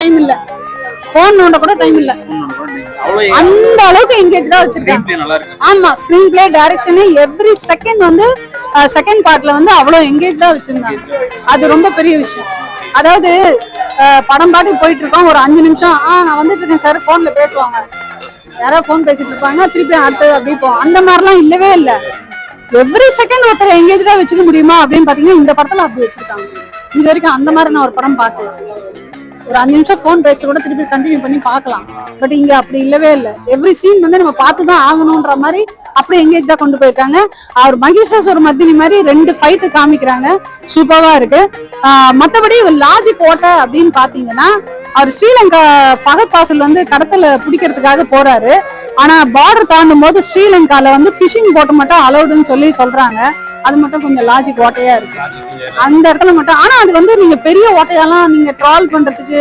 Time இல்ல, phone நோண்ட கூட time இல்ல, அந்த அளவுக்கு எங்கேஜ்டா வச்சிருக்காங்க. ஆமா, screen play, direction, every second வந்து செகண்ட் பார்ட்ல வந்து அவ்வளவு எங்கேஜ்டா வச்சிருந்தாங்க. அது ரொம்ப பெரிய விஷயம். அதாவது படம் பாட்டு போயிட்டு இருக்கோம், ஒரு 5 நிமிஷம் நான் வந்துட்டு இருக்கேன் சார், போன்ல பேசுவாங்க, யாராவது போன் பேசிட்டு இருப்பாங்க, திருப்பி அடுத்து அப்படி போவோம். அந்த மாதிரிலாம் இல்லவே இல்லை. எவ்ரி செகண்ட் ஒருத்தர் எங்கேஜ்டா வச்சுக்க முடியுமா அப்படின்னு பாத்தீங்கன்னா இந்த படத்துல அப்படி வச்சிருக்காங்க. இது வரைக்கும் அந்த மாதிரி நான் ஒரு படம் பார்க்கல. ஒரு 5 நிமிஷம் போன் பேச கூட திருப்பி கண்டினியூ பண்ணி பார்க்கலாம். பட் இங்க அப்படி இல்லவே இல்லை. எவ்ரி சீன் வந்து நம்ம பார்த்துதான் ஆகணும்ன்ற மாதிரி அப்படி எங்கேஜா கொண்டு போயிருக்காங்க. அவர் மகிஷாசுர மர்தினி மாதிரி 2 ஃபைட் காமிக்கிறாங்க, சூப்பரா இருக்கு. மற்றபடி லாஜிக் ஓட்ட அப்படின்னு பாத்தீங்கன்னா, அவர் ஸ்ரீலங்கா ஃபகத் ஃபாசில் வந்து கடத்தல பிடிக்கிறதுக்காக போறாரு. ஆனா பார்டர் தாண்டும் போது ஸ்ரீலங்கால வந்து பிஷிங் போட்டு மட்டும் அலௌடுன்னு சொல்றாங்க. அது மட்டும் கொஞ்சம் லாஜிக் ஓட்டையா இருக்கு அந்த இடத்துல மட்டும். ஆனா அது வந்து நீங்க பெரிய ஓட்டையெல்லாம் நீங்க ட்ரால் பண்றதுக்கு